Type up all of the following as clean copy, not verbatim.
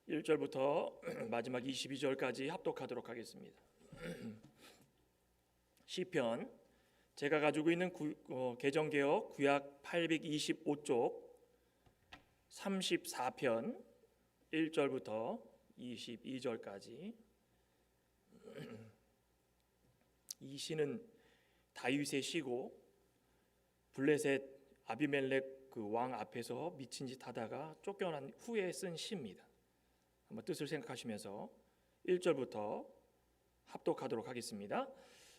1절부터 마지막 22절까지 합독하도록 하겠습니다. 시편, 제가 가지고 있는 개정개역 구약 825쪽 34편 1절부터 22절까지. 이 시는 다윗의 시고 블레셋 아비멜렉 그 왕 앞에서 미친 짓 하다가 쫓겨난 후에 쓴 시입니다. 한번 뜻을 생각하시면서 1절부터 합독하도록 하겠습니다.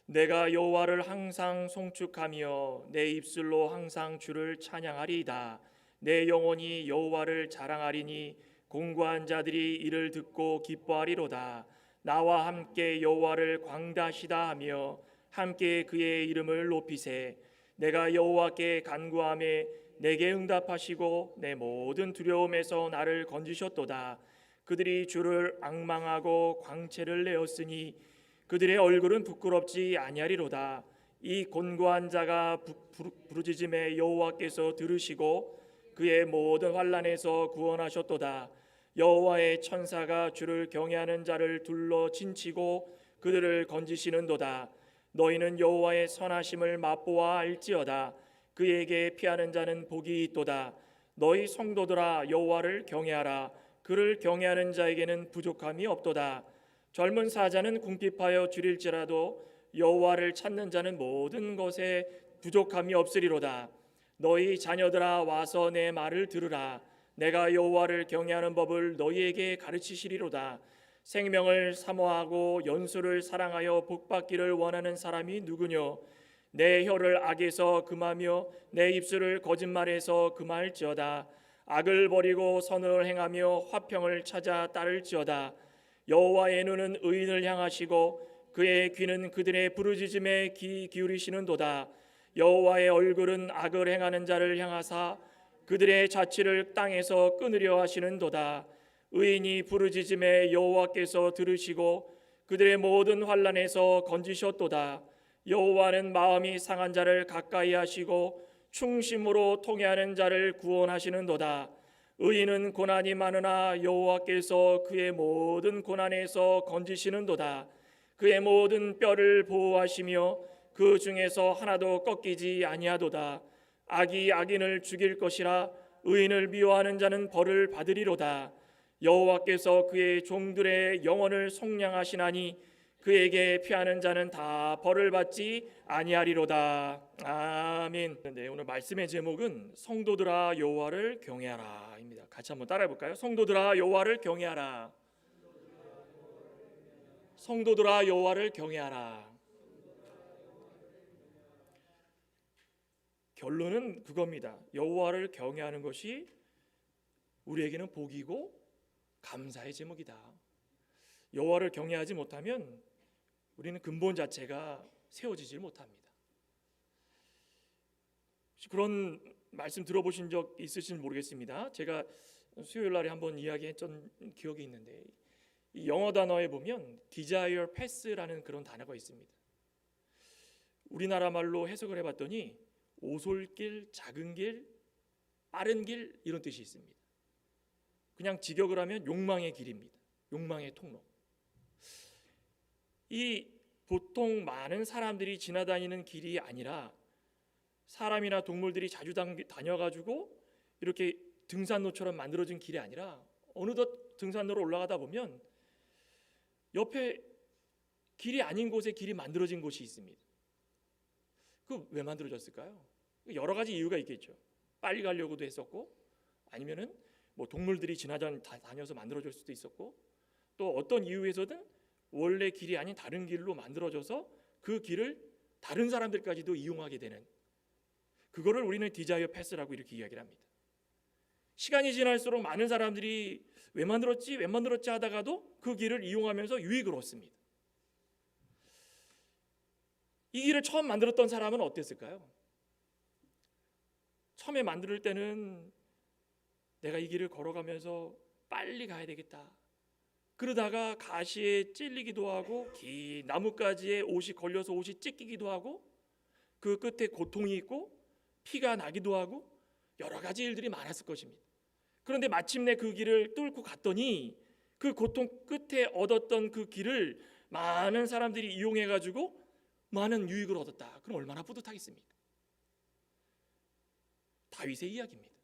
내가 여호와를 항상 송축하며 내 입술로 항상 주를 찬양하리이다. 내 영혼이 여호와를 자랑하리니 공고한 자들이 이를 듣고 기뻐하리로다. 나와 함께 여호와를 광다시다 하며 함께 그의 이름을 높이세. 내가 여호와께 간구하매 내게 응답하시고 내 모든 두려움에서 나를 건지셨도다. 그들이 주를 앙망하고 광채를 내었으니 그들의 얼굴은 부끄럽지 아니하리로다. 이 곤고한 자가 부르짖음에 여호와께서 들으시고 그의 모든 환난에서 구원하셨도다. 여호와의 천사가 주를 경외하는 자를 둘러 진치고 그들을 건지시는도다. 너희는 여호와의 선하심을 맛보아 알지어다. 그에게 피하는 자는 복이 있도다. 너희 성도들아 여호와를 경외하라. 그를 경외하는 자에게는 부족함이 없도다. 젊은 사자는 궁핍하여 줄일지라도 여호와를 찾는 자는 모든 것에 부족함이 없으리로다. 너희 자녀들아 와서 내 말을 들으라. 내가 여호와를 경외하는 법을 너희에게 가르치시리로다. 생명을 사모하고 연수를 사랑하여 복받기를 원하는 사람이 누구뇨? 내 혀를 악에서 금하며 내 입술을 거짓말에서 금할지어다. 악을 버리고 선을 행하며 화평을 찾아 따를지어다. 여호와의 눈은 의인을 향하시고 그의 귀는 그들의 부르짖음에 귀 기울이시는도다. 여호와의 얼굴은 악을 행하는 자를 향하사 그들의 자취를 땅에서 끊으려 하시는도다. 의인이 부르짖음에 여호와께서 들으시고 그들의 모든 환난에서 건지셨도다. 여호와는 마음이 상한 자를 가까이 하시고 충심으로 통회하는 자를 구원하시는도다. 의인은 고난이 많으나 여호와께서 그의 모든 고난에서 건지시는도다. 그의 모든 뼈를 보호하시며 그 중에서 하나도 꺾이지 아니하도다. 악이 악인을 죽일 것이라. 의인을 미워하는 자는 벌을 받으리로다. 여호와께서 그의 종들의 영혼을 속량하시나니 그에게 피하는 자는 다 벌을 받지 아니하리로다. 아멘. 네, 오늘 말씀의 제목은 성도들아 여호와를 경외하라입니다. 같이 한번 따라해 볼까요? 성도들아 여호와를 경외하라. 성도들아 여호와를 경외하라. 결론은 그겁니다. 여호와를 경외하는 것이 우리에게는 복이고 감사의 제목이다. 여호와를 경외하지 못하면 우리는 근본 자체가 세워지질 못합니다. 그런 말씀 들어보신 적 있으신지 모르겠습니다. 제가 수요일 날에 한번 이야기했던 기억이 있는데 이 영어 단어에 보면 desire pass라는 그런 단어가 있습니다. 우리나라 말로 해석을 해봤더니 오솔길, 작은 길, 빠른 길 이런 뜻이 있습니다. 그냥 직역을 하면 욕망의 길입니다. 욕망의 통로. 이 보통 많은 사람들이 지나다니는 길이 아니라 사람이나 동물들이 자주 다녀가지고 이렇게 등산로처럼 만들어진 길이 아니라 어느덧 등산로로 올라가다 보면 옆에 길이 아닌 곳에 길이 만들어진 곳이 있습니다. 그 왜 만들어졌을까요? 여러 가지 이유가 있겠죠. 빨리 가려고도 했었고 아니면은 뭐 동물들이 다녀서 만들어질 수도 있었고 또 어떤 이유에서든 원래 길이 아닌 다른 길로 만들어져서 그 길을 다른 사람들까지도 이용하게 되는 그거를 우리는 디자이어 패스라고 이렇게 이야기를 합니다. 시간이 지날수록 많은 사람들이 왜 만들었지 하다가도 그 길을 이용하면서 유익을 얻습니다. 이 길을 처음 만들었던 사람은 어땠을까요? 처음에 만들 때는 내가 이 길을 걸어가면서 빨리 가야 되겠다. 그러다가 가시에 찔리기도 하고 긴 나뭇가지에 옷이 걸려서 옷이 찢기기도 하고 그 끝에 고통이 있고 피가 나기도 하고 여러 가지 일들이 많았을 것입니다. 그런데 마침내 그 길을 뚫고 갔더니 그 고통 끝에 얻었던 그 길을 많은 사람들이 이용해 가지고 많은 유익을 얻었다. 그럼 얼마나 뿌듯하겠습니까? 다윗의 이야기입니다.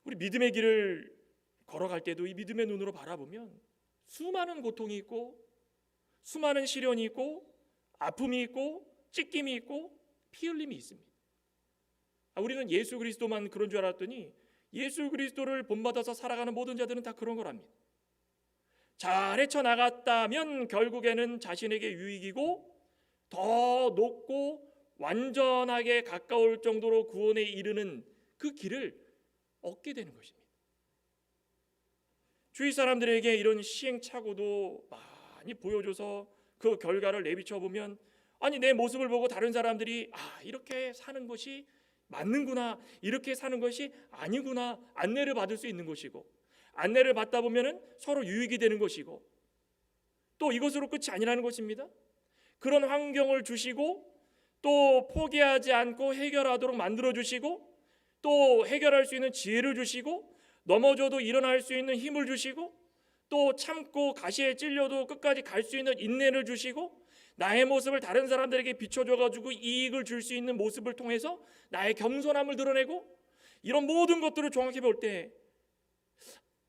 우리 믿음의 길을 걸어갈 때도 이 믿음의 눈으로 바라보면 수많은 고통이 있고 수많은 시련이 있고 아픔이 있고 찢김이 있고 피 흘림이 있습니다. 우리는 예수 그리스도만 그런 줄 알았더니 예수 그리스도를 본받아서 살아가는 모든 자들은 다 그런 거랍니다. 잘 헤쳐나갔다면 결국에는 자신에게 유익이고 더 높고 완전하게 가까울 정도로 구원에 이르는 그 길을 얻게 되는 것입니다. 주위 사람들에게 이런 시행착오도 많이 보여줘서 그 결과를 내비쳐 보면 아니 내 모습을 보고 다른 사람들이 이렇게 사는 것이 맞는구나, 이렇게 사는 것이 아니구나 안내를 받을 수 있는 것이고, 안내를 받다 보면은 서로 유익이 되는 것이고, 또 이것으로 끝이 아니라는 것입니다. 그런 환경을 주시고 또 포기하지 않고 해결하도록 만들어 주시고 또 해결할 수 있는 지혜를 주시고 넘어져도 일어날 수 있는 힘을 주시고 또 참고 가시에 찔려도 끝까지 갈 수 있는 인내를 주시고 나의 모습을 다른 사람들에게 비춰줘 가지고 이익을 줄 수 있는 모습을 통해서 나의 겸손함을 드러내고, 이런 모든 것들을 종합해 볼 때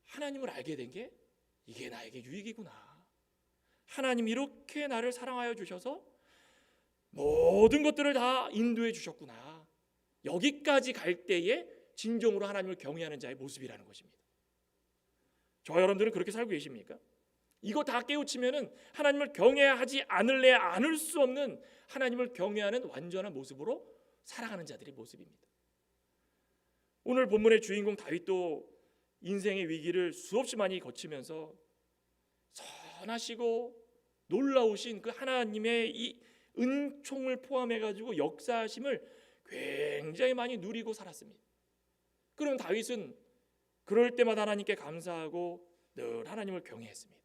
하나님을 알게 된 게 이게 나에게 유익이구나. 하나님 이렇게 나를 사랑하여 주셔서 모든 것들을 다 인도해 주셨구나. 여기까지 갈 때에 진정으로 하나님을 경외하는 자의 모습이라는 것입니다. 저와 여러분들은 그렇게 살고 계십니까? 이거 다 깨우치면은 하나님을 경외하지 않을래 않을 수 없는 하나님을 경외하는 완전한 모습으로 살아가는 자들의 모습입니다. 오늘 본문의 주인공 다윗도 인생의 위기를 수없이 많이 거치면서 선하시고 놀라우신 그 하나님의 이 은총을 포함해 가지고 역사하심을 굉장히 많이 누리고 살았습니다. 그럼 다윗은 그럴 때마다 하나님께 감사하고 늘 하나님을 경외했습니다.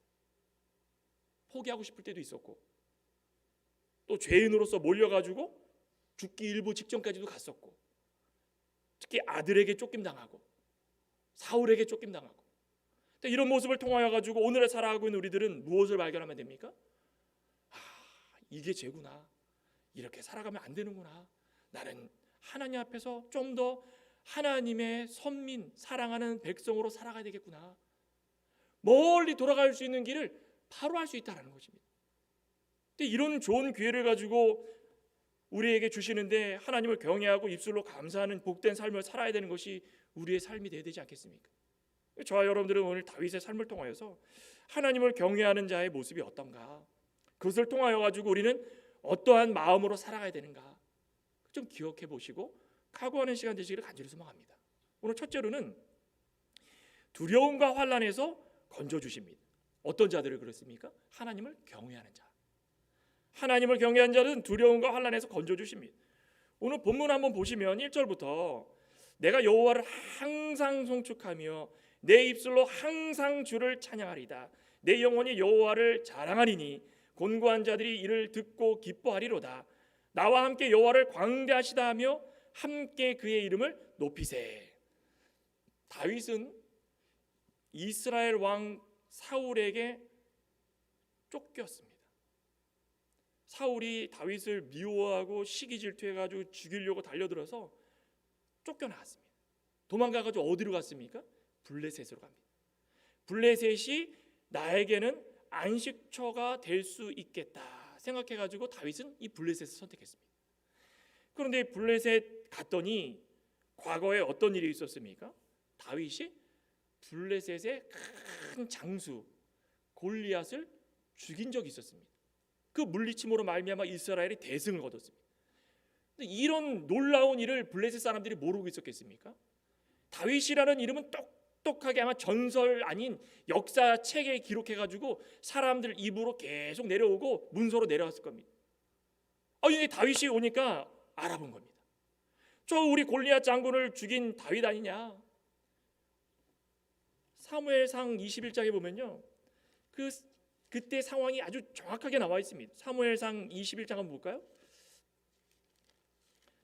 포기하고 싶을 때도 있었고 또 죄인으로서 몰려가지고 죽기 일부 직전까지도 갔었고, 특히 아들에게 쫓김당하고 사울에게 쫓김당하고, 이런 모습을 통하여 가지고 오늘을 살아가고 있는 우리들은 무엇을 발견하면 됩니까? 이게 죄구나. 이렇게 살아가면 안 되는구나. 나는 하나님 앞에서 좀 더 하나님의 선민, 사랑하는 백성으로 살아가야 되겠구나. 멀리 돌아갈 수 있는 길을 바로 할 수 있다는 것입니다. 근데 이런 좋은 기회를 가지고 우리에게 주시는데 하나님을 경외하고 입술로 감사하는 복된 삶을 살아야 되는 것이 우리의 삶이 되어야 되지 않겠습니까? 저와 여러분들은 오늘 다윗의 삶을 통하여서 하나님을 경외하는 자의 모습이 어떤가, 그것을 통하여 가지고 우리는 어떠한 마음으로 살아가야 되는가 좀 기억해 보시고 각오하는 시간 되시기를 간절히 소망합니다. 오늘 첫째로는 두려움과 환난에서 건져주십니다. 어떤 자들을 그렇습니까? 하나님을 경외하는 자. 하나님을 경외하는 자는 두려움과 환난에서 건져주십니다. 오늘 본문 한번 보시면 1절부터 내가 여호와를 항상 송축하며 내 입술로 항상 주를 찬양하리다. 내 영혼이 여호와를 자랑하리니 곤고한 자들이 이를 듣고 기뻐하리로다. 나와 함께 여호와를 광대하시다 하며 함께 그의 이름을 높이세. 다윗은 이스라엘 왕 사울에게 쫓겼습니다. 사울이 다윗을 미워하고 시기 질투해가지고 죽이려고 달려들어서 쫓겨나왔습니다. 도망가가지고 어디로 갔습니까? 블레셋으로 갑니다. 블레셋이 나에게는 안식처가 될 수 있겠다 생각해가지고 다윗은 이 블레셋을 선택했습니다. 그런데 블레셋 갔더니 과거에 어떤 일이 있었습니까? 다윗이 블레셋의 큰 장수 골리앗을 죽인 적이 있었습니다. 그 물리침으로 말미암아 이스라엘이 대승을 거뒀습니다. 이런 놀라운 일을 블레셋 사람들이 모르고 있었겠습니까? 다윗이라는 이름은 똑똑하게 아마 전설 아닌 역사책에 기록해가지고 사람들 입으로 계속 내려오고 문서로 내려왔을 겁니다. 근데 다윗이 오니까 알아본 겁니다. 저 우리 골리앗 장군을 죽인 다윗 아니냐. 사무엘상 21장에 보면요, 그때 상황이 아주 정확하게 나와 있습니다. 사무엘상 21장 한번 볼까요?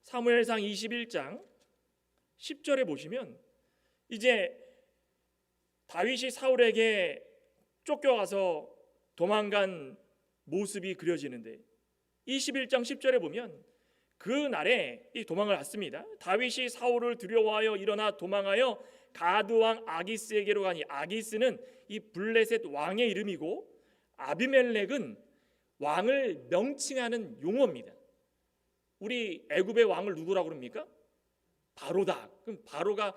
사무엘상 21장 10절에 보시면 이제 다윗이 사울에게 쫓겨가서 도망간 모습이 그려지는데 21장 10절에 보면 그 날에 이 도망을 갔습니다. 다윗이 사울을 두려워하여 일어나 도망하여 가드 왕 아기스에게로 가니, 아기스는 이 블레셋 왕의 이름이고 아비멜렉은 왕을 명칭하는 용어입니다. 우리 애굽의 왕을 누구라고 그럽니까? 바로다. 그럼 바로가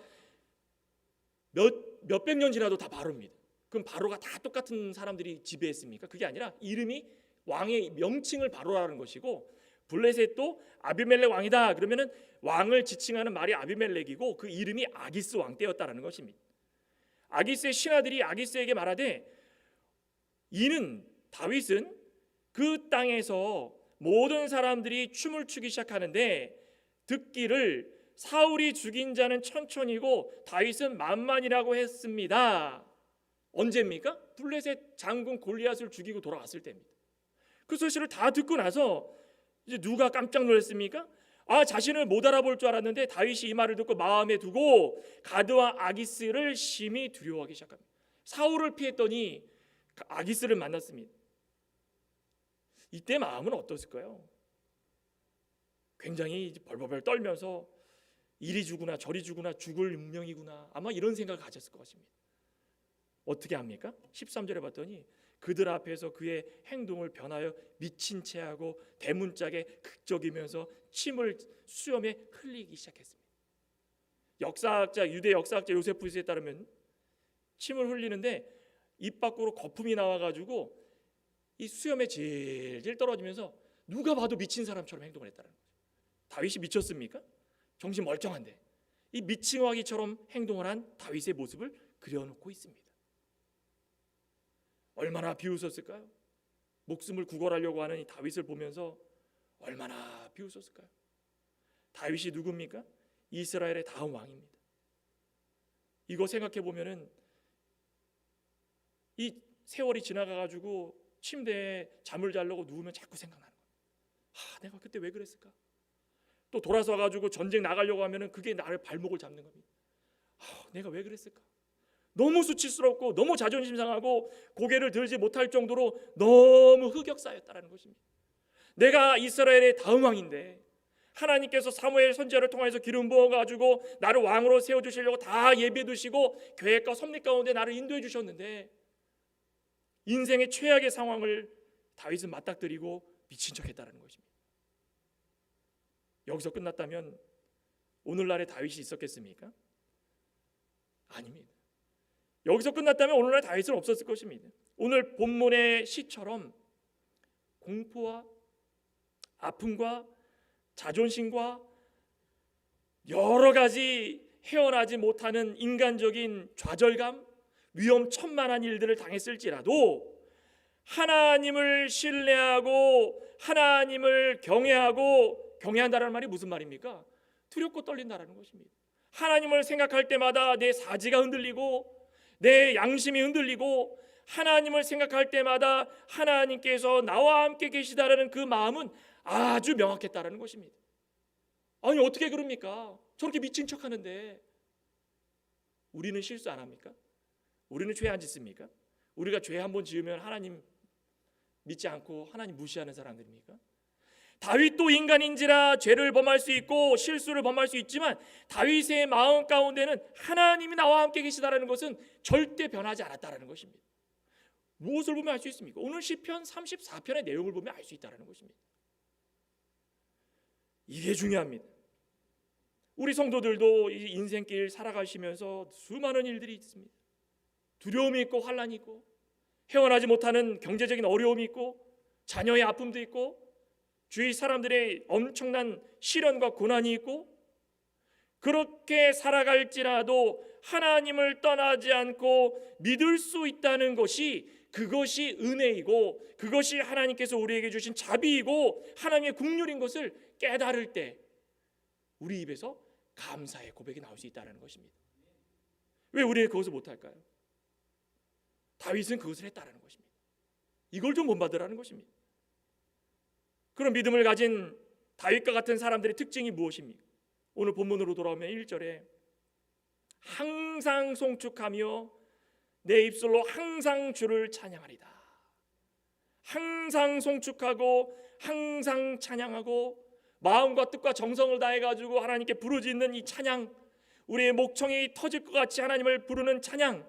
몇백 년 지나도 다 바로입니다. 그럼 바로가 다 똑같은 사람들이 지배했습니까? 그게 아니라 이름이 왕의 명칭을 바로라는 것이고, 블레셋도 아비멜렉 왕이다 그러면은 왕을 지칭하는 말이 아비멜렉이고 그 이름이 아기스 왕 때였다라는 것입니다. 아기스의 신하들이 아기스에게 말하되, 이는 다윗은 그 땅에서 모든 사람들이 춤을 추기 시작하는데 듣기를 사울이 죽인 자는 천천이고 다윗은 만만이라고 했습니다. 언제입니까? 블레셋 장군 골리앗을 죽이고 돌아왔을 때입니다. 그 소식을 다 듣고 나서 이제 누가 깜짝 놀랐습니까? 자신을 못 알아볼 줄 알았는데 다윗이 이 말을 듣고 마음에 두고 가드와 아기스를 심히 두려워하기 시작합니다. 사울을 피했더니 아기스를 만났습니다. 이때 마음은 어떠실까요? 굉장히 벌벌벌 떨면서 이리 주구나 저리 주구나 죽을 운명이구나, 아마 이런 생각을 가졌을 것 같습니다. 어떻게 합니까? 13절에 봤더니 그들 앞에서 그의 행동을 변하여 미친 채하고 대문짝에 극적이면서 침을 수염에 흘리기 시작했습니다. 유대 역사학자 요세푸스에 따르면 침을 흘리는데 입 밖으로 거품이 나와가지고 이 수염에 질질 떨어지면서 누가 봐도 미친 사람처럼 행동을 했다는 거죠. 다윗이 미쳤습니까? 정신 멀쩡한데 이 미친아기처럼 행동을 한 다윗의 모습을 그려놓고 있습니다. 얼마나 비웃었을까요? 목숨을 구걸하려고 하는 이 다윗을 보면서 얼마나 비웃었을까요? 다윗이 누굽니까? 이스라엘의 다음 왕입니다. 이거 생각해 보면은 이 세월이 지나가가지고 침대에 잠을 자려고 누우면 자꾸 생각나는 거예요. 내가 그때 왜 그랬을까? 또 돌아서 가지고 전쟁 나가려고 하면은 그게 나를 발목을 잡는 겁니다. 내가 왜 그랬을까? 너무 수치스럽고 너무 자존심 상하고 고개를 들지 못할 정도로 너무 흑역사였다라는 것입니다. 내가 이스라엘의 다음 왕인데 하나님께서 사무엘 선지자를 통해서 기름 부어 가지고 나를 왕으로 세워 주시려고 다 예비해 두시고 계획과 섭리 가운데 나를 인도해 주셨는데 인생의 최악의 상황을 다윗은 맞닥뜨리고 미친 척했다라는 것입니다. 여기서 끝났다면 오늘날의 다윗이 있었겠습니까? 아닙니다. 여기서 끝났다면 오늘날 다윗은 없었을 것입니다. 오늘 본문의 시처럼 공포와 아픔과 자존심과 여러 가지 헤어나지 못하는 인간적인 좌절감, 위험천만한 일들을 당했을지라도 하나님을 신뢰하고 하나님을 경외한다는 말이 무슨 말입니까? 두렵고 떨린다라는 것입니다. 하나님을 생각할 때마다 내 사지가 흔들리고 내 양심이 흔들리고 하나님을 생각할 때마다 하나님께서 나와 함께 계시다라는 그 마음은 아주 명확했다라는 것입니다. 아니 어떻게 그럽니까? 저렇게 미친 척하는데 우리는 실수 안 합니까? 우리는 죄 안 짓습니까? 우리가 죄 한번 지으면 하나님 믿지 않고 하나님 무시하는 사람들입니까? 다윗도 인간인지라 죄를 범할 수 있고 실수를 범할 수 있지만 다윗의 마음 가운데는 하나님이 나와 함께 계시다라는 것은 절대 변하지 않았다라는 것입니다. 무엇을 보면 알 수 있습니까? 오늘 시편 34편의 내용을 보면 알 수 있다라는 것입니다. 이게 중요합니다. 우리 성도들도 이 인생길 살아가시면서 수많은 일들이 있습니다. 두려움이 있고 환난이 있고 헤어나지 못하는 경제적인 어려움이 있고 자녀의 아픔도 있고 주위 사람들의 엄청난 시련과 고난이 있고, 그렇게 살아갈지라도 하나님을 떠나지 않고 믿을 수 있다는 것이 그것이 은혜이고 그것이 하나님께서 우리에게 주신 자비이고 하나님의 긍휼인 것을 깨달을 때 우리 입에서 감사의 고백이 나올 수 있다는 것입니다. 왜 우리가 그것을 못할까요? 다윗은 그것을 했다는 것입니다. 이걸 좀 본받으라는 것입니다. 그런 믿음을 가진 다윗과 같은 사람들의 특징이 무엇입니까? 오늘 본문으로 돌아오면 1절에 항상 송축하며 내 입술로 항상 주를 찬양하리다. 항상 송축하고 항상 찬양하고 마음과 뜻과 정성을 다해가지고 하나님께 부르짖는 이 찬양, 우리의 목청이 터질 것 같이 하나님을 부르는 찬양,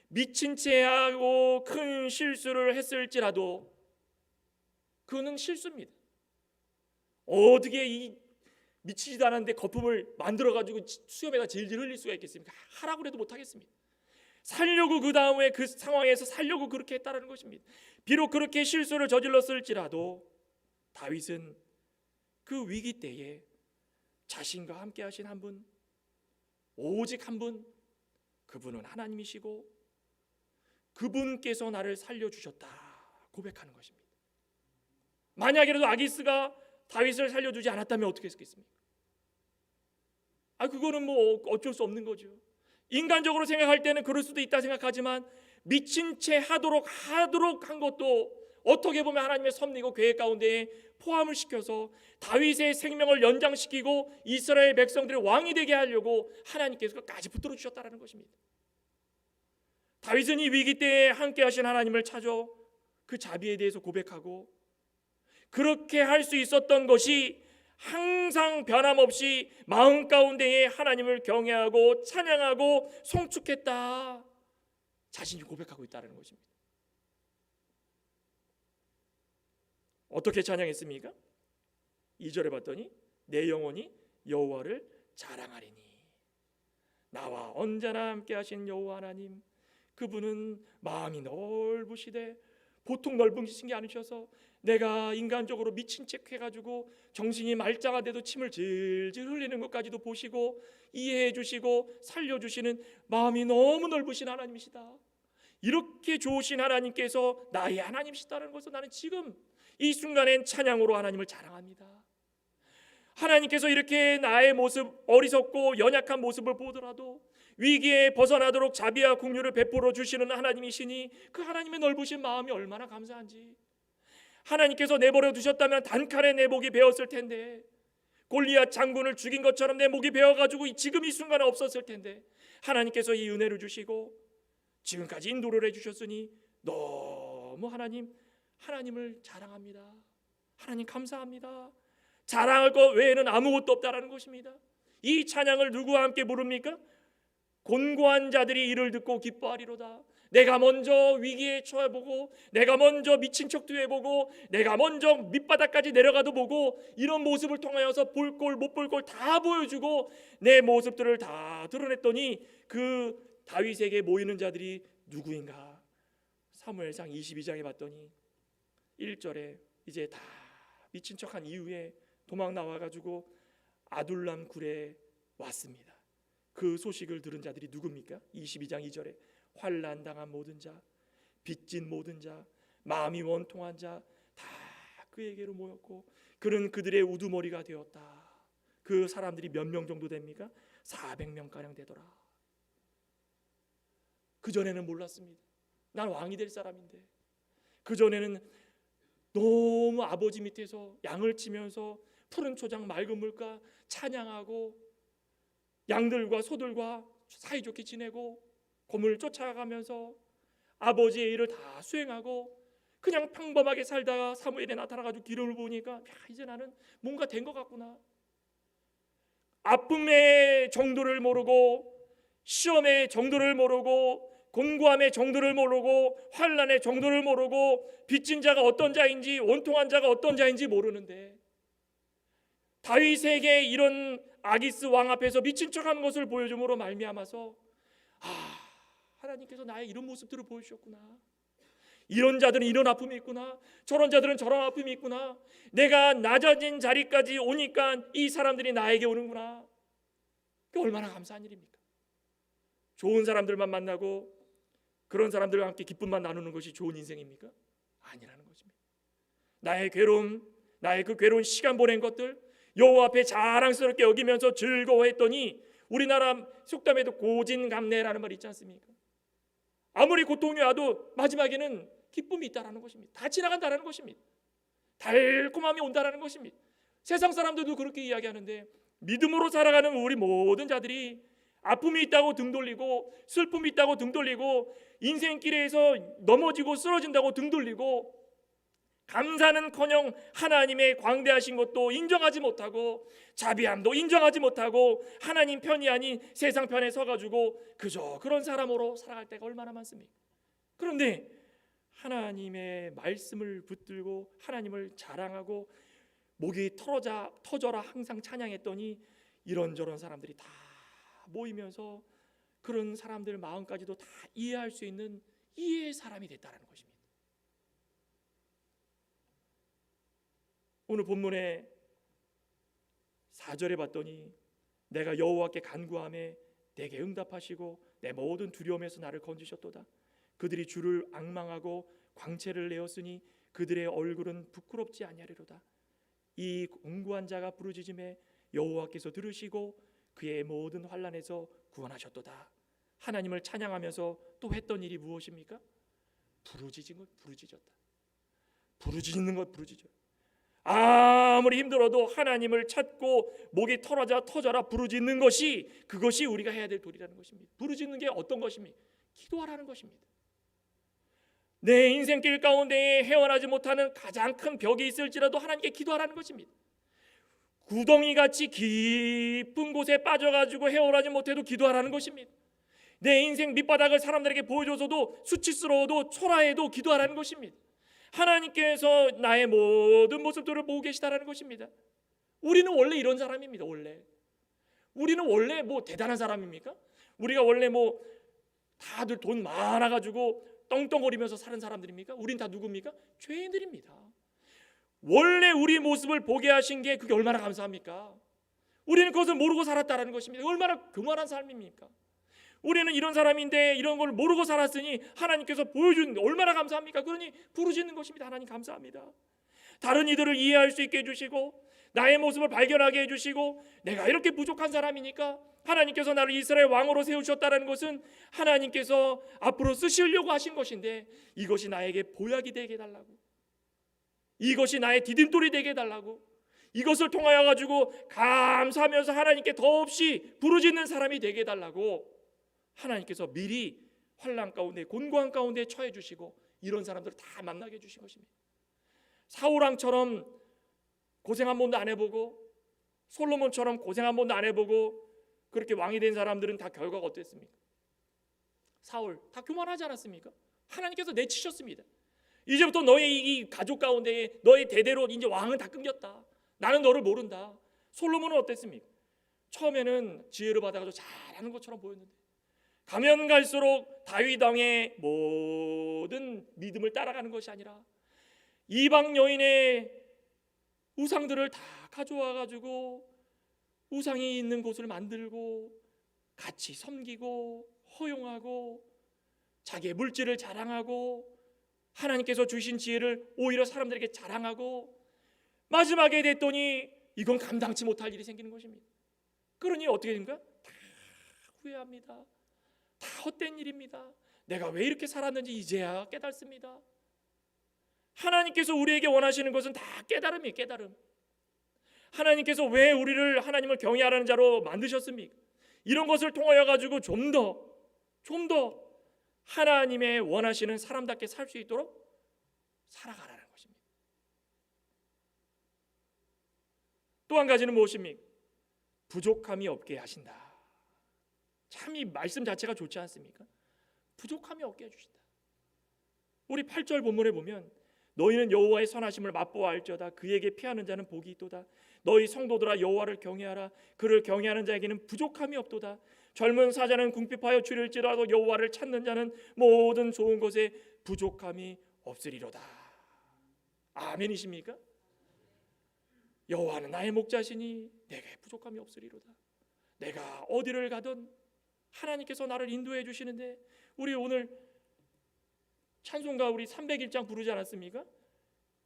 미친 채 하고 큰 실수를 했을지라도 그거는 실수입니다. 어떻게 이 미치지도 않았는데 거품을 만들어가지고 수염에다 질질 흘릴 수가 있겠습니까? 하라고 해도 못하겠습니다. 살려고 그 다음에 그 상황에서 살려고 그렇게 했다는 것입니다. 비록 그렇게 실수를 저질렀을지라도 다윗은 그 위기 때에 자신과 함께 하신 한 분, 오직 한 분, 그분은 하나님이시고 그분께서 나를 살려주셨다 고백하는 것입니다. 만약이라도 아기스가 다윗을 살려주지 않았다면 어떻게 했겠습니까? 그거는 뭐 어쩔 수 없는 거죠. 인간적으로 생각할 때는 그럴 수도 있다 생각하지만 미친 채 하도록 한 것도 어떻게 보면 하나님의 섭리고 계획 가운데 포함을 시켜서 다윗의 생명을 연장시키고 이스라엘 백성들의 왕이 되게 하려고 하나님께서 끝까지 붙들어 주셨다는 것입니다. 다윗은 이 위기 때에 함께 하신 하나님을 찾아 그 자비에 대해서 고백하고 그렇게 할 수 있었던 것이 항상 변함없이 마음 가운데에 하나님을 경외하고 찬양하고 송축했다, 자신이 고백하고 있다는 것입니다. 어떻게 찬양했습니까? 2절에 봤더니 내 영혼이 여호와를 자랑하리니, 나와 언제나 함께 하신 여호와 하나님, 그분은 마음이 넓으시되 보통 넓으신 게 아니셔서 내가 인간적으로 미친 척 해가지고 정신이 말짱하 돼도 침을 질질 흘리는 것까지도 보시고 이해해 주시고 살려주시는 마음이 너무 넓으신 하나님이시다. 이렇게 좋으신 하나님께서 나의 하나님이시다는 것을 나는 지금 이 순간엔 찬양으로 하나님을 자랑합니다. 하나님께서 이렇게 나의 모습, 어리석고 연약한 모습을 보더라도 위기에 벗어나도록 자비와 긍휼을 베풀어 주시는 하나님이시니 그 하나님의 넓으신 마음이 얼마나 감사한지. 하나님께서 내버려 두셨다면 단칼에 내 목이 베었을 텐데, 골리앗 장군을 죽인 것처럼 내 목이 베어가지고 지금 이 순간에 없었을 텐데, 하나님께서 이 은혜를 주시고 지금까지 인도를 해주셨으니 너무 하나님을 자랑합니다. 하나님 감사합니다. 자랑할 것 외에는 아무것도 없다라는 것입니다. 이 찬양을 누구와 함께 부릅니까? 곤고한 자들이 이를 듣고 기뻐하리로다. 내가 먼저 위기에 처해보고, 내가 먼저 미친 척도 해보고, 내가 먼저 밑바닥까지 내려가도 보고, 이런 모습을 통하여서 볼 꼴 못 볼 꼴 다 보여주고 내 모습들을 다 드러냈더니 그 다윗에게 모이는 자들이 누구인가? 사무엘상 22장에 봤더니 1절에 이제 다 미친 척한 이후에 도망 나와가지고 아둘람 굴에 왔습니다. 그 소식을 들은 자들이 누굽니까? 22장 2절에 환난 당한 모든 자, 빚진 모든 자, 마음이 원통한 자 다 그에게로 모였고 그는 그들의 우두머리가 되었다. 그 사람들이 몇 명 정도 됩니까? 400명가량 되더라. 그전에는 몰랐습니다. 난 왕이 될 사람인데, 그전에는 너무 아버지 밑에서 양을 치면서 푸른 초장 맑은 물가 찬양하고 양들과 소들과 사이좋게 지내고 고문을 쫓아가면서 아버지의 일을 다 수행하고 그냥 평범하게 살다가 사무엘에 나타나가지고 기름을 부으니까 이제 나는 뭔가 된 것 같구나. 아픔의 정도를 모르고, 시험의 정도를 모르고, 곤고함의 정도를 모르고, 환난의 정도를 모르고, 빚진 자가 어떤 자인지, 원통한 자가 어떤 자인지 모르는데 다윗에게 이런 아기스 왕 앞에서 미친 척하는 것을 보여줌으로 말미암아서 하나님께서 나의 이런 모습들을 보여주셨구나. 이런 자들은 이런 아픔이 있구나. 저런 자들은 저런 아픔이 있구나. 내가 낮아진 자리까지 오니까 이 사람들이 나에게 오는구나. 그게 얼마나 감사한 일입니까? 좋은 사람들만 만나고 그런 사람들과 함께 기쁨만 나누는 것이 좋은 인생입니까? 아니라는 것입니다. 나의 괴로움, 나의 그 괴로운 시간 보낸 것들 여호와 앞에 자랑스럽게 여기면서 즐거워했더니, 우리나라 속담에도 고진감래라는 말이 있지 않습니까? 아무리 고통이 와도 마지막에는 기쁨이 있다라는 것입니다. 다 지나간다라는 것입니다. 달콤함이 온다라는 것입니다. 세상 사람들도 그렇게 이야기하는데 믿음으로 살아가는 우리 모든 자들이 아픔이 있다고 등 돌리고, 슬픔이 있다고 등 돌리고, 인생길에서 넘어지고 쓰러진다고 등 돌리고, 감사는커녕 하나님의 광대하신 것도 인정하지 못하고, 자비함도 인정하지 못하고, 하나님 편이 아닌 세상 편에 서가지고 그저 그런 사람으로 살아갈 때가 얼마나 많습니까? 그런데 하나님의 말씀을 붙들고 하나님을 자랑하고 목이 터져라 항상 찬양했더니 이런저런 사람들이 다 모이면서 그런 사람들 마음까지도 다 이해할 수 있는 이해의 사람이 됐다는 것입니다. 오늘 본문의 4절에 봤더니 내가 여호와께 간구하매 내게 응답하시고 내 모든 두려움에서 나를 건지셨도다. 그들이 주를 앙망하고 광채를 내었으니 그들의 얼굴은 부끄럽지 아니하리로다. 이 공고한 자가 부르짖음에 여호와께서 들으시고 그의 모든 환난에서 구원하셨도다. 하나님을 찬양하면서 또 했던 일이 무엇입니까? 부르짖은 것 부르짖었다. 부르짖는 것 부르짖어. 아무리 힘들어도 하나님을 찾고 목이 터져라 부르짖는 것이, 그것이 우리가 해야 될 도리라는 것입니다. 부르짖는 게 어떤 것입니까? 기도하라는 것입니다. 내 인생길 가운데 헤어나지 못하는 가장 큰 벽이 있을지라도 하나님께 기도하라는 것입니다. 구덩이같이 깊은 곳에 빠져가지고 헤어나지 못해도 기도하라는 것입니다. 내 인생 밑바닥을 사람들에게 보여줘서도 수치스러워도 초라해도 기도하라는 것입니다. 하나님께서 나의 모든 모습들을 보고 계시다라는 것입니다. 우리는 원래 이런 사람입니다. 우리는 원래 뭐 대단한 사람입니까? 우리가 원래 뭐 다들 돈 많아가지고 떵떵거리면서 사는 사람들입니까? 우린 다 누굽니까? 죄인들입니다. 원래 우리 모습을 보게 하신 게 그게 얼마나 감사합니까? 우리는 그것을 모르고 살았다라는 것입니다. 얼마나 교만한 삶입니까? 우리는 이런 사람인데 이런 걸 모르고 살았으니 하나님께서 보여준 얼마나 감사합니까? 그러니 부르짖는 것입니다. 하나님 감사합니다. 다른 이들을 이해할 수 있게 해주시고 나의 모습을 발견하게 해주시고 내가 이렇게 부족한 사람이니까 하나님께서 나를 이스라엘 왕으로 세우셨다는 것은 하나님께서 앞으로 쓰시려고 하신 것인데 이것이 나에게 보약이 되게 해달라고, 이것이 나의 디딤돌이 되게 해달라고, 이것을 통하여 가지고 감사하면서 하나님께 더없이 부르짖는 사람이 되게 해달라고 하나님께서 미리 환난 가운데 곤고한 가운데 처해 주시고 이런 사람들을 다 만나게 해주신 것입니다. 사울왕처럼 고생 한 번도 안 해보고 솔로몬처럼 고생 한 번도 안 해보고 그렇게 왕이 된 사람들은 다 결과가 어땠습니까? 사울 다 교만하지 않았습니까? 하나님께서 내치셨습니다. 이제부터 너의 이 가족 가운데 너의 대대로 이제 왕은 다 끊겼다. 나는 너를 모른다. 솔로몬은 어땠습니까? 처음에는 지혜를 받아가지고 잘하는 것처럼 보였는데 가면 갈수록 다윗 왕의 모든 믿음을 따라가는 것이 아니라 이방 여인의 우상들을 다 가져와 가지고 우상이 있는 곳을 만들고 같이 섬기고 허용하고 자기의 물질을 자랑하고 하나님께서 주신 지혜를 오히려 사람들에게 자랑하고 마지막에 됐더니 이건 감당치 못할 일이 생기는 것입니다. 그러니 어떻게 됩니까? 다 후회합니다. 다 헛된 일입니다. 내가 왜 이렇게 살았는지 이제야 깨닫습니다. 하나님께서 우리에게 원하시는 것은 다 깨달음이에요. 깨달음. 하나님께서 왜 우리를 하나님을 경외하라는 자로 만드셨습니까? 이런 것을 통하여 가지고 좀 더 하나님의 원하시는 사람답게 살 수 있도록 살아가라는 것입니다. 또 한 가지는 무엇입니까? 부족함이 없게 하신다. 참 이 말씀 자체가 좋지 않습니까? 부족함이 없게 해주신다. 우리 8절 본문에 보면 너희는 여호와의 선하심을 맛보아 알지어다. 그에게 피하는 자는 복이 있도다. 너희 성도들아 여호와를 경외하라. 그를 경외하는 자에게는 부족함이 없도다. 젊은 사자는 궁핍하여 줄일지라도 여호와를 찾는 자는 모든 좋은 것에 부족함이 없으리로다. 아멘이십니까? 여호와는 나의 목자시니 내게 부족함이 없으리로다. 내가 어디를 가든 하나님께서 나를 인도해 주시는데, 우리 오늘 찬송가 우리 301장 부르지 않았습니까?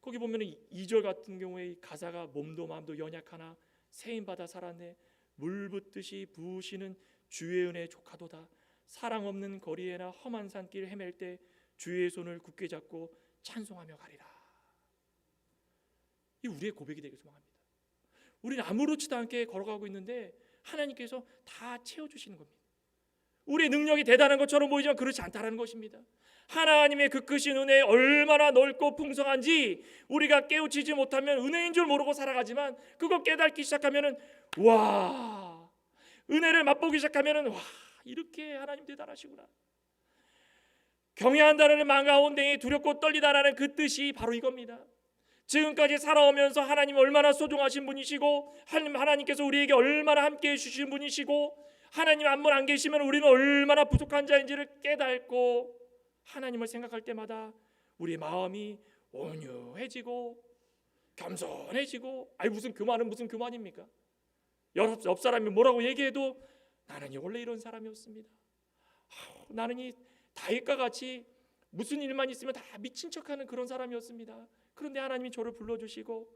거기 보면 2절 같은 경우에 가사가 몸도 마음도 연약하나 세임받아 살았네. 물 붓듯이 부으시는 주의 은혜 족하도다. 사랑 없는 거리에나 험한 산길 헤맬 때 주의 손을 굳게 잡고 찬송하며 가리라. 이 우리의 고백이 되길 소망합니다. 우리는 아무렇지도 않게 걸어가고 있는데 하나님께서 다 채워주시는 겁니다. 우리 능력이 대단한 것처럼 보이지만 그렇지 않다는 것입니다. 하나님의 그 크신 은혜 얼마나 넓고 풍성한지 우리가 깨우치지 못하면 은혜인 줄 모르고 살아가지만 그거 깨닫기 시작하면은 와, 은혜를 맛보기 시작하면은 와, 이렇게 하나님 대단하시구나. 경외한다는 마음 가운데 두렵고 떨리다라는 그 뜻이 바로 이겁니다. 지금까지 살아오면서 하나님 얼마나 소중하신 분이시고 하나님께서 우리에게 얼마나 함께해 주신 분이시고 하나님 한 분 안 계시면 우리는 얼마나 부족한 자인지를 깨닫고 하나님을 생각할 때마다 우리 마음이 온유해지고 겸손해지고, 아니 무슨 교만은 무슨 교만입니까? 옆 사람이 뭐라고 얘기해도 나는 원래 이런 사람이었습니다. 나는 이 다윗과 같이 무슨 일만 있으면 다 미친 척하는 그런 사람이었습니다. 그런데 하나님이 저를 불러주시고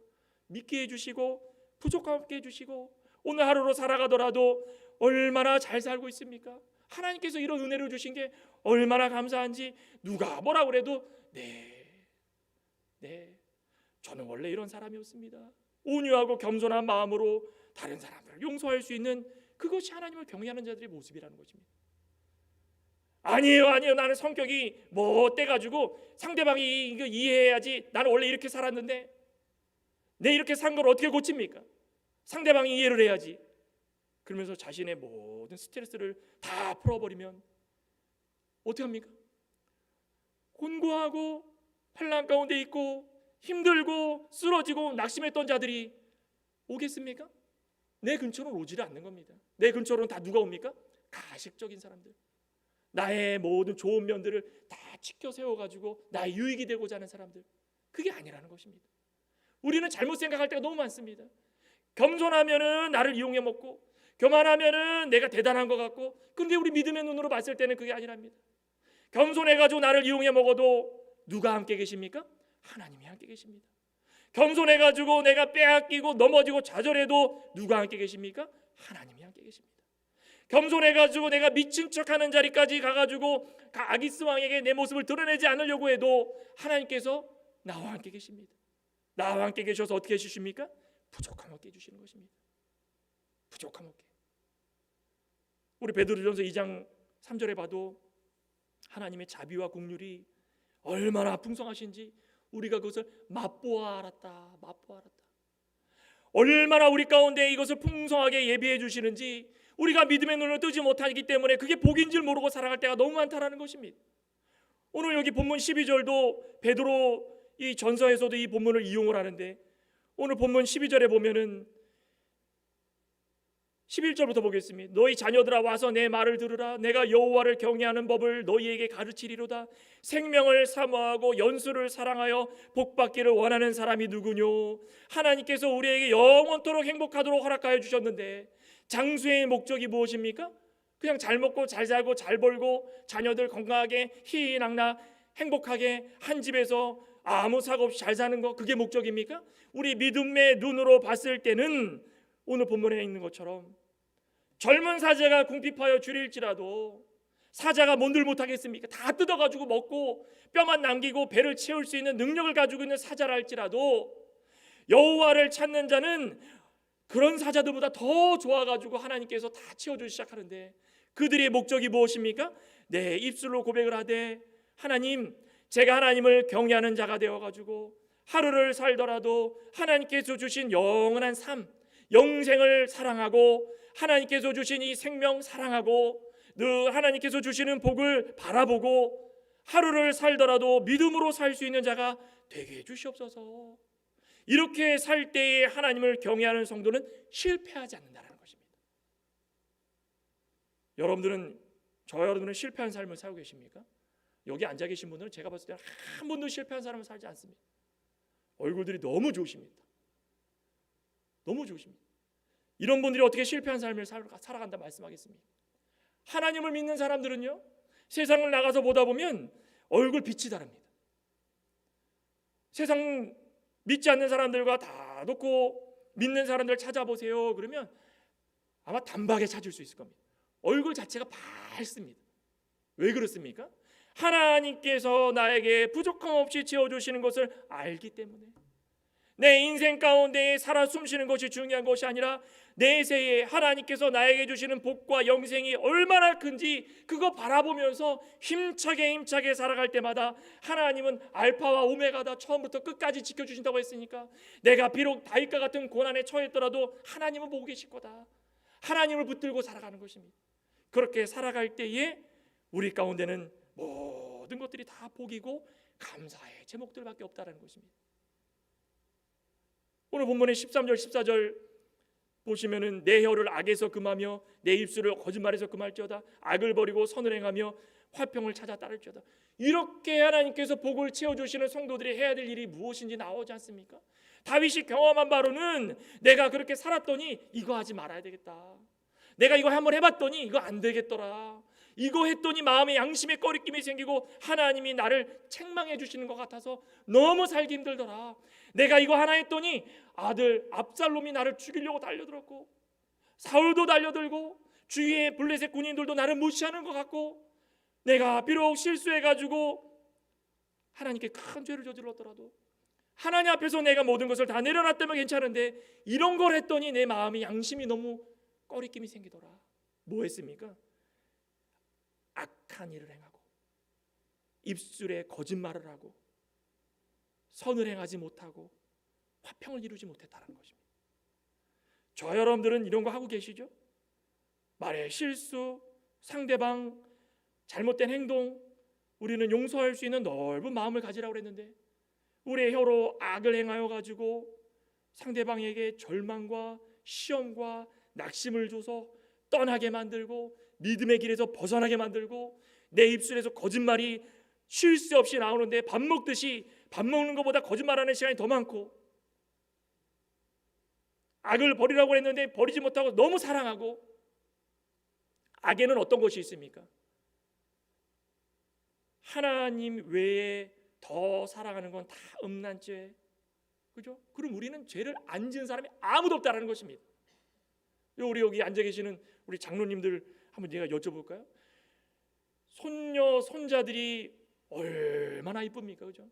믿게 해주시고 부족함 없게 해주시고 오늘 하루로 살아가더라도 얼마나 잘 살고 있습니까? 하나님께서 이런 은혜를 주신 게 얼마나 감사한지 누가 뭐라 그래도 네, 저는 원래 이런 사람이었습니다. 온유하고 겸손한 마음으로 다른 사람들을 용서할 수 있는 그것이 하나님을 경외하는 자들의 모습이라는 것입니다. 아니에요, 나는 성격이 못돼가지고 상대방이 이거 이해해야지, 나는 원래 이렇게 살았는데 내 이렇게 산 걸 어떻게 고칩니까? 상대방이 이해를 해야지. 그러면서 자신의 모든 스트레스를 다 풀어버리면 어떻게 합니까? 곤고하고 환난 가운데 있고 힘들고 쓰러지고 낙심했던 자들이 오겠습니까? 내 근처는 오지를 않는 겁니다. 내 근처로는 다 누가 옵니까? 가식적인 사람들, 나의 모든 좋은 면들을 다 지켜 세워가지고 나의 유익이 되고자 하는 사람들, 그게 아니라는 것입니다. 우리는 잘못 생각할 때가 너무 많습니다. 겸손하면은 나를 이용해 먹고 교만하면은 내가 대단한 것 같고, 그런데 우리 믿음의 눈으로 봤을 때는 그게 아니랍니다. 겸손해가지고 나를 이용해 먹어도 누가 함께 계십니까? 하나님이 함께 계십니다. 겸손해가지고 내가 빼앗기고 넘어지고 좌절해도 누가 함께 계십니까? 하나님이 함께 계십니다. 겸손해가지고 내가 미친 척하는 자리까지 가가지고 아기스 왕에게 내 모습을 드러내지 않으려고 해도 하나님께서 나와 함께 계십니다. 나와 함께 계셔서 어떻게 해주십니까? 부족함 없게 해주시는 것입니다. 부족함 없게. 우리 베드로전서 2장 3절에 봐도 하나님의 자비와 긍휼이 얼마나 풍성하신지 우리가 그것을 맛보아 알았다. 얼마나 우리 가운데 이것을 풍성하게 예비해 주시는지 우리가 믿음의 눈을 뜨지 못하기 때문에 그게 복인 줄 모르고 살아갈 때가 너무 많다라는 것입니다. 오늘 여기 본문 12절도 베드로 이 전서에서도 이 본문을 이용을 하는데, 오늘 본문 12절에 보면은 11절부터 보겠습니다. 너희 자녀들아 와서 내 말을 들으라. 내가 여호와를 경외하는 법을 너희에게 가르치리로다. 생명을 사모하고 연수를 사랑하여 복받기를 원하는 사람이 누구뇨? 하나님께서 우리에게 영원토록 행복하도록 허락하여 주셨는데 장수의 목적이 무엇입니까? 그냥 잘 먹고 잘 살고 잘 벌고 자녀들 건강하게 희희낙낙 행복하게 한 집에서 아무 사고 없이 잘 사는 거, 그게 목적입니까? 우리 믿음의 눈으로 봤을 때는 오늘 본문에 있는 것처럼 젊은 사자가 궁핍하여 줄일지라도 사자가 뭔들 못하겠습니까? 다 뜯어가지고 먹고 뼈만 남기고 배를 채울 수 있는 능력을 가지고 있는 사자라 할지라도 여호와를 찾는 자는 그런 사자들보다 더 좋아가지고 하나님께서 다 채워주기 시작하는데, 그들의 목적이 무엇입니까? 내 입술로 고백을 하되 하나님, 제가 하나님을 경외하는 자가 되어가지고 하루를 살더라도 하나님께서 주신 영원한 삶, 영생을 사랑하고 하나님께서 주신 이 생명 사랑하고 늘 하나님께서 주시는 복을 바라보고 하루를 살더라도 믿음으로 살 수 있는 자가 되게 해주시옵소서. 이렇게 살 때에 하나님을 경외하는 성도는 실패하지 않는다는 것입니다. 여러분들은 실패한 삶을 살고 계십니까? 여기 앉아 계신 분들은 제가 봤을 때 한 번도 실패한 사람을 살지 않습니다. 얼굴들이 너무 좋으십니다. 너무 좋으십니다. 이런 분들이 어떻게 실패한 삶을 살아간다 말씀하겠습니까? 하나님을 믿는 사람들은요, 세상을 나가서 보다 보면 얼굴 빛이 다릅니다. 세상 믿지 않는 사람들과 다 놓고 믿는 사람들 찾아보세요. 그러면 아마 단박에 찾을 수 있을 겁니다. 얼굴 자체가 밝습니다. 왜 그렇습니까? 하나님께서 나에게 부족함 없이 채워주시는 것을 알기 때문에, 내 인생 가운데 살아 숨쉬는 것이 중요한 것이 아니라 내세에 하나님께서 나에게 주시는 복과 영생이 얼마나 큰지 그거 바라보면서 힘차게 살아갈 때마다 하나님은 알파와 오메가다, 처음부터 끝까지 지켜주신다고 했으니까 내가 비록 다윗과 같은 고난에 처했더라도 하나님은 보고 계실 거다. 하나님을 붙들고 살아가는 것입니다. 그렇게 살아갈 때에 우리 가운데는 모든 것들이 다 복이고 감사의 제목들밖에 없다는 것입니다. 오늘 본문의 13절 14절 보시면은 내 혀를 악에서 금하며 내 입술을 거짓말에서 금할지어다. 악을 버리고 선을 행하며 화평을 찾아 따를지어다. 이렇게 하나님께서 복을 채워주시는 성도들이 해야 될 일이 무엇인지 나오지 않습니까? 다윗이 경험한 바로는 내가 그렇게 살았더니 이거 하지 말아야 되겠다. 내가 이거 한번 해봤더니 이거 안 되겠더라. 이거 했더니 마음에 양심의 꺼리낌이 생기고 하나님이 나를 책망해 주시는 것 같아서 너무 살기 힘들더라. 내가 이거 하나 했더니 아들 압살롬이 나를 죽이려고 달려들었고 사울도 달려들고 주위의 블레셋 군인들도 나를 무시하는 것 같고 내가 비록 실수해가지고 하나님께 큰 죄를 저질렀더라도 하나님 앞에서 내가 모든 것을 다 내려놨다면 괜찮은데 이런 걸 했더니 내 마음이 양심이 너무 꺼리낌이 생기더라. 뭐 했습니까? 악한 일을 행하고 입술에 거짓말을 하고 선을 행하지 못하고 화평을 이루지 못했다는 것입니다. 저 여러분들은 이런 거 하고 계시죠? 말의 실수, 상대방 잘못된 행동, 우리는 용서할 수 있는 넓은 마음을 가지라고 그랬는데 우리의 혀로 악을 행하여 가지고 상대방에게 절망과 시험과 낙심을 줘서 떠나게 만들고 믿음의 길에서 벗어나게 만들고 내 입술에서 거짓말이 쉴 새 없이 나오는데 밥 먹듯이 밥 먹는 것보다 거짓말하는 시간이 더 많고 악을 버리라고 했는데 버리지 못하고 너무 사랑하고 악에는 어떤 것이 있습니까? 하나님 외에 더 사랑하는 건 다 음란죄, 그죠? 그럼 우리는 죄를 안 지은 사람이 아무도 없다라는 것입니다. 우리 여기 앉아 계시는 우리 장로님들 한번 제가 여쭤볼까요? 손녀 손자들이 얼마나 이쁩니까, 그죠?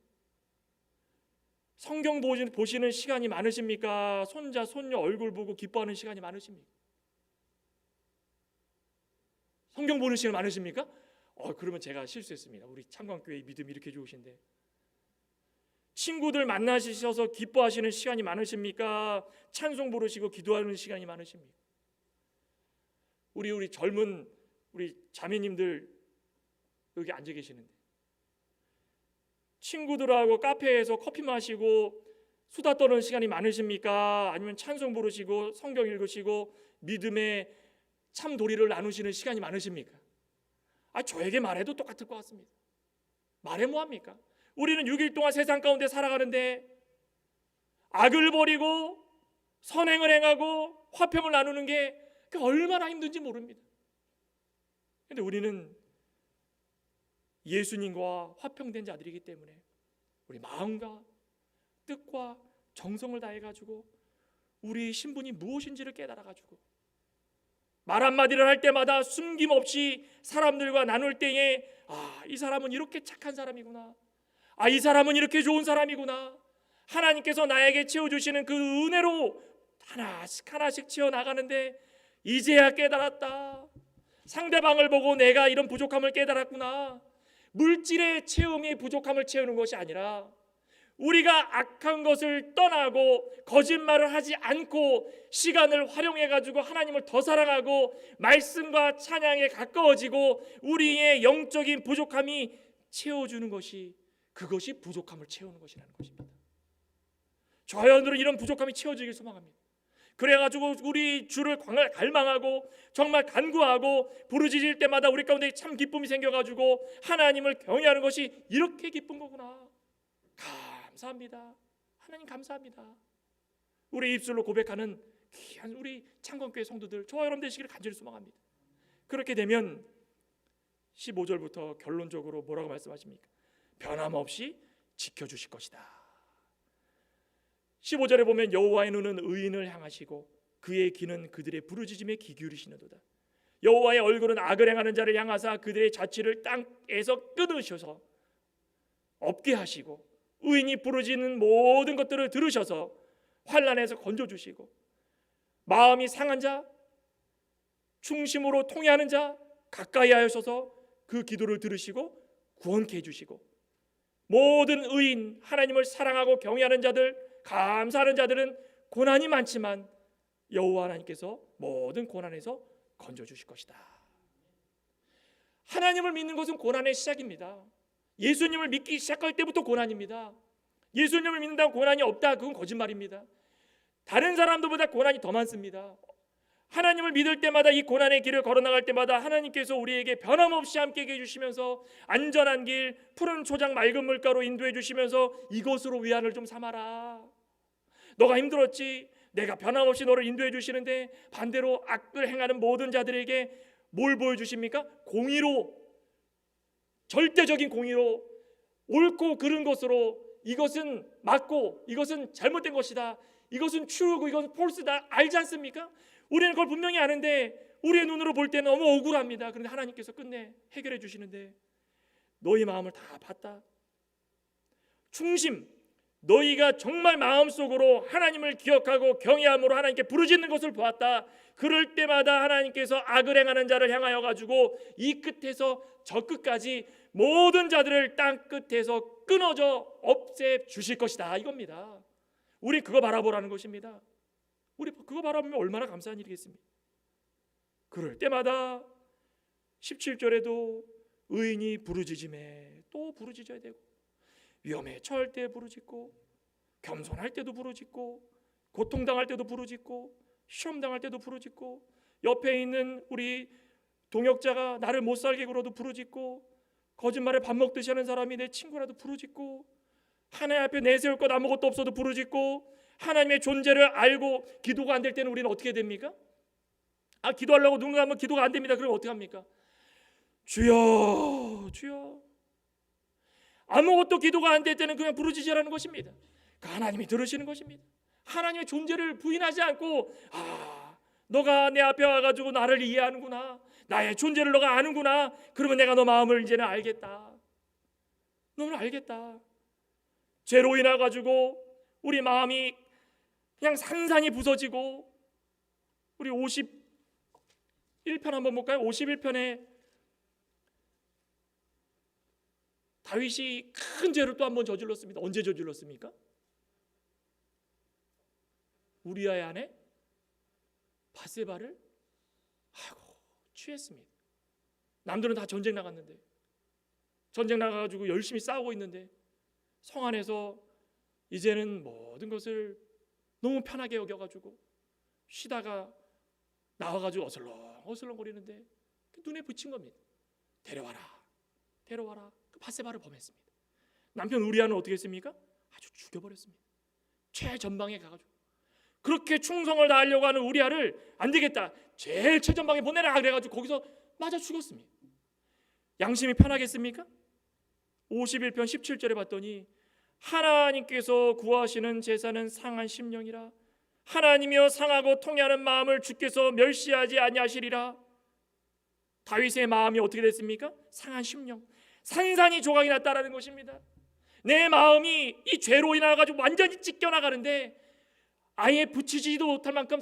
성경 보시는 시간이 많으십니까? 손자 손녀 얼굴 보고 기뻐하는 시간이 많으십니까? 성경 보는 시간 많으십니까? 그러면 제가 실수했습니다. 우리 창광교회 믿음이 이렇게 좋으신데 친구들 만나셔서 기뻐하시는 시간이 많으십니까? 찬송 부르시고 기도하는 시간이 많으십니까? 우리 젊은 우리 자매님들 여기 앉아 계시는데 친구들하고 카페에서 커피 마시고 수다 떠는 시간이 많으십니까? 아니면 찬송 부르시고 성경 읽으시고 믿음의 참 도리를 나누시는 시간이 많으십니까? 저에게 말해도 똑같을 것 같습니다. 말해 뭐합니까? 우리는 6일 동안 세상 가운데 살아가는데 악을 버리고 선행을 행하고 화평을 나누는 게 얼마나 힘든지 모릅니다. 그런데 우리는 예수님과 화평된 자들이기 때문에 우리 마음과 뜻과 정성을 다해가지고 우리 신분이 무엇인지를 깨달아가지고 말 한마디를 할 때마다 숨김없이 사람들과 나눌 때에 이 사람은 이렇게 착한 사람이구나, 이 사람은 이렇게 좋은 사람이구나, 하나님께서 나에게 채워주시는 그 은혜로 하나씩 채워나가는데 이제야 깨달았다. 상대방을 보고 내가 이런 부족함을 깨달았구나. 물질의 체험이 부족함을 채우는 것이 아니라 우리가 악한 것을 떠나고 거짓말을 하지 않고 시간을 활용해 가지고 하나님을 더 사랑하고 말씀과 찬양에 가까워지고 우리의 영적인 부족함이 채워주는 것이, 그것이 부족함을 채우는 것이라는 것입니다. 저와 여러분들은 이런 부족함이 채워지길 소망합니다. 그래가지고 우리 주를 갈망하고 정말 간구하고 부르짖을 때마다 우리 가운데 참 기쁨이 생겨가지고 하나님을 경외하는 것이 이렇게 기쁜 거구나. 감사합니다. 하나님 감사합니다. 우리 입술로 고백하는 귀한 우리 창건교회 성도들, 저와 여러분 되시기를 간절히 소망합니다. 그렇게 되면 15절부터 결론적으로 뭐라고 말씀하십니까? 변함없이 지켜주실 것이다. 15절에 보면 여호와의 눈은 의인을 향하시고 그의 귀는 그들의 부르짖음에 귀 기울이시는도다. 여호와의 얼굴은 악을 행하는 자를 향하사 그들의 자취를 땅에서 끊으셔서 없게 하시고 의인이 부르짖는 모든 것들을 들으셔서 환난에서 건져주시고, 마음이 상한 자, 충심으로 통회하는 자 가까이 하셔서 그 기도를 들으시고 구원케 해주시고, 모든 의인, 하나님을 사랑하고 경외하는 자들, 감사하는 자들은 고난이 많지만 여호와 하나님께서 모든 고난에서 건져주실 것이다. 하나님을 믿는 것은 고난의 시작입니다. 예수님을 믿기 시작할 때부터 고난입니다. 예수님을 믿는다고 고난이 없다, 그건 거짓말입니다. 다른 사람들보다 고난이 더 많습니다. 하나님을 믿을 때마다, 이 고난의 길을 걸어나갈 때마다 하나님께서 우리에게 변함없이 함께 해주시면서 안전한 길, 푸른 초장, 맑은 물가로 인도해 주시면서 이것으로 위안을 좀 삼아라. 너가 힘들었지? 내가 변함없이 너를 인도해 주시는데, 반대로 악을 행하는 모든 자들에게 뭘 보여주십니까? 공의로, 절대적인 공의로, 옳고 그른 것으로, 이것은 맞고 이것은 잘못된 것이다, 이것은 true고 이것은 false다, 알지 않습니까? 우리는 그걸 분명히 아는데 우리의 눈으로 볼 때는 너무 억울합니다. 그런데 하나님께서 끝내 해결해 주시는데, 너희 마음을 다 봤다. 충심, 너희가 정말 마음속으로 하나님을 기억하고 경외함으로 하나님께 부르짖는 것을 보았다. 그럴 때마다 하나님께서 악을 행하는 자를 향하여 가지고 이 끝에서 저 끝까지 모든 자들을 땅 끝에서 끊어져 없애 주실 것이다, 이겁니다. 우리 그거 바라보라는 것입니다. 우리 그거 바라보면 얼마나 감사한 일이겠습니까? 그럴 때마다 17절에도 의인이 부르짖음에 또 부르짖어야 되고, 위험에 처할 때 부르짖고, 겸손할 때도 부르짖고, 고통당할 때도 부르짖고, 시험당할 때도 부르짖고, 옆에 있는 우리 동역자가 나를 못살게 굴어도 부르짖고, 거짓말에 밥 먹듯이 하는 사람이 내 친구라도 부르짖고, 하나님 앞에 내세울 것 아무것도 없어도 부르짖고, 하나님의 존재를 알고 기도가 안 될 때는 우리는 어떻게 됩니까? 기도하려고 누군가 하면 기도가 안 됩니다. 그럼 어떻게 합니까? 주여, 주여. 아무것도 기도가 안 될 때는 그냥 부르짖으라는 것입니다. 하나님이 들으시는 것입니다. 하나님의 존재를 부인하지 않고, 너가 내 앞에 와가지고 나를 이해하는구나, 나의 존재를 너가 아는구나, 그러면 내가 너 마음을 이제는 알겠다. 너는 알겠다. 죄로 인해 가지고 우리 마음이 그냥 산산이 부서지고, 우리 51편 한번 볼까요? 51편에 다윗이 큰 죄를 또 한번 저질렀습니다. 언제 저질렀습니까? 우리아의 아내 바세바를 취했습니다. 남들은 다 전쟁 나갔는데, 전쟁 나가가지고 열심히 싸우고 있는데, 성 안에서 이제는 모든 것을 너무 편하게 여겨가지고 쉬다가 나와가지고 어슬렁 거리는데 눈에 붙인 겁니다. 데려와라, 데려와라. 바세바를 범했습니다. 남편 우리아는 어떻게 했습니까? 아주 죽여버렸습니다. 최전방에 가가지고 그렇게 충성을 다하려고 하는 우리아를 안 되겠다, 제일 최전방에 보내라 그래가지고 거기서 맞아 죽었습니다. 양심이 편하겠습니까? 51편 17절에 봤더니 하나님께서 구하시는 제사는 상한 심령이라, 하나님이여 상하고 통해하는 마음을 주께서 멸시하지 아니하시리라. 다윗의 마음이 어떻게 됐습니까? 상한 심령, 산산이 조각이 났다라는 것입니다. 내 마음이 이 죄로 인해 가지고 완전히 찢겨나가는데, 아예 붙이지도 못할 만큼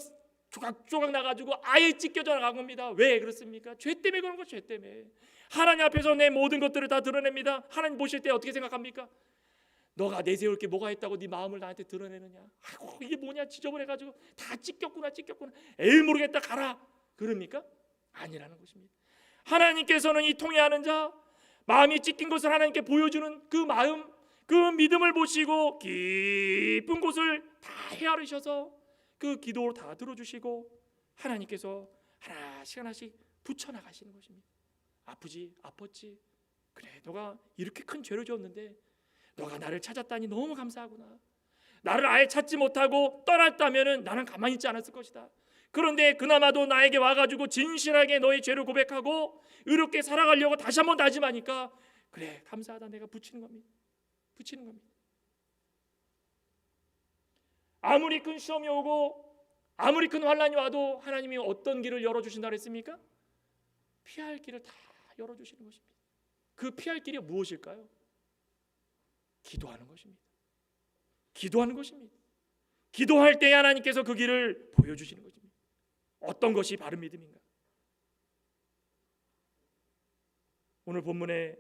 조각조각 나가지고 아예 찢겨져 나간 겁니다. 왜 그렇습니까? 죄 때문에 그런 거죠. 죄 때문에. 하나님 앞에서 내 모든 것들을 다 드러냅니다. 하나님 보실 때 어떻게 생각합니까? 너가 내세울 게 뭐가 있다고 네 마음을 나한테 드러내느냐? 이게 뭐냐, 지저분해가지고 다 찢겼구나. 에이 모르겠다, 가라, 그럽니까? 아니라는 것입니다. 하나님께서는 이 통회하는 자, 마음이 찢긴 것을 하나님께 보여주는 그 마음, 그 믿음을 보시고 깊은 곳을 다 헤아리셔서 그 기도를 다 들어주시고, 하나님께서 하나씩 붙여나가시는 것입니다. 아프지, 아팠지, 그래, 너가 이렇게 큰 죄를 지었는데 너가 나를 찾았다니 너무 감사하구나. 나를 아예 찾지 못하고 떠났다면 나는 가만히 있지 않았을 것이다. 그런데 그나마도 나에게 와가지고 진실하게 너의 죄를 고백하고 의롭게 살아가려고 다시 한번 다짐하니까, 그래, 감사하다, 내가 붙이는 겁니다. 아무리 큰 시험이 오고 아무리 큰 환난이 와도 하나님이 어떤 길을 열어주신다 그랬습니까? 피할 길을 다 열어주시는 것입니다. 그 피할 길이 무엇일까요? 기도하는 것입니다. 기도하는 것입니다. 기도할 때 하나님께서 그 길을 보여주시는 것입니다. 어떤 것이 바른 믿음인가? 오늘 본문의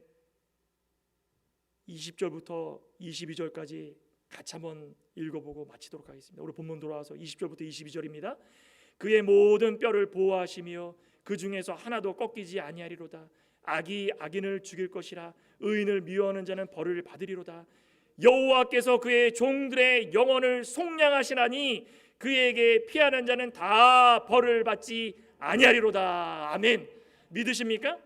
20절부터 22절까지 같이 한번 읽어보고 마치도록 하겠습니다. 우리 본문 돌아와서 20절부터 22절입니다. 그의 모든 뼈를 보호하시며 그 중에서 하나도 꺾이지 아니하리로다. 악이 악인을 죽일 것이라. 의인을 미워하는 자는 벌을 받으리로다. 여호와께서 그의 종들의 영혼을 속량하시나니 그에게 피하는 자는 다 벌을 받지 아니하리로다. 아멘. 믿으십니까?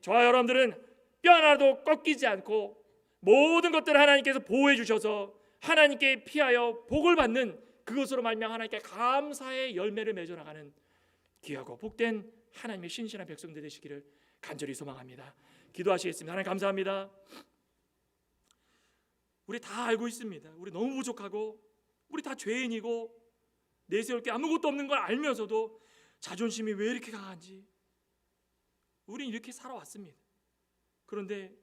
저와 여러분들은 뼈 하나도 꺾이지 않고 모든 것들을 하나님께서 보호해 주셔서 하나님께 피하여 복을 받는 그것으로 말미암아 하나님께 감사의 열매를 맺어 나가는 귀하고 복된 하나님의 신실한 백성들 되시기를 간절히 소망합니다. 기도하시겠습니다. 하나님 감사합니다. 우리 다 알고 있습니다. 우리 너무 부족하고 우리 다 죄인이고 내세울 게 아무것도 없는 걸 알면서도 자존심이 왜 이렇게 강한지 우린 이렇게 살아왔습니다. 그런데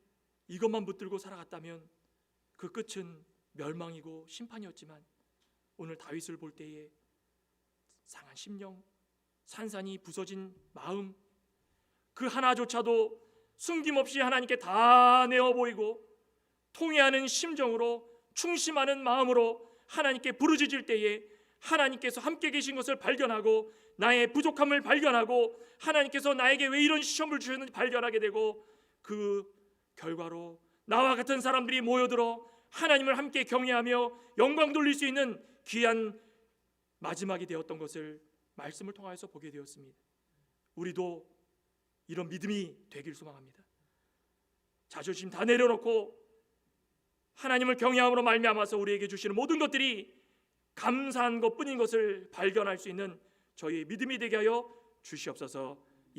이것만 붙들고 살아갔다면 그 끝은 멸망이고 심판이었지만 오늘 다윗을 볼 때에 상한 심령, 산산이 부서진 마음, 그 하나조차도 숨김없이 하나님께 다 내어보이고 통회하는 심정으로 충심하는 마음으로 하나님께 부르짖을 때에 하나님께서 함께 계신 것을 발견하고 나의 부족함을 발견하고 하나님께서 나에게 왜 이런 시험을 주셨는지 발견하게 되고 그 결과로 나와 같은 사람들이 모여들어 하나님을 함께 경외하며 영광 돌릴 수 있는 귀한 마지막이 되었던 것을 말씀을 통하여서 보게 되었습니다. 우리도 이런 믿음이 되길 소망합니다. 자존심 다 내려놓고 하나님을 경외함으로 말미암아서 우리에게 주시는 모든 것들이 감사한 것뿐인 것을 발견할 수 있는 저희의 믿음이 되게 하여 주시옵소서.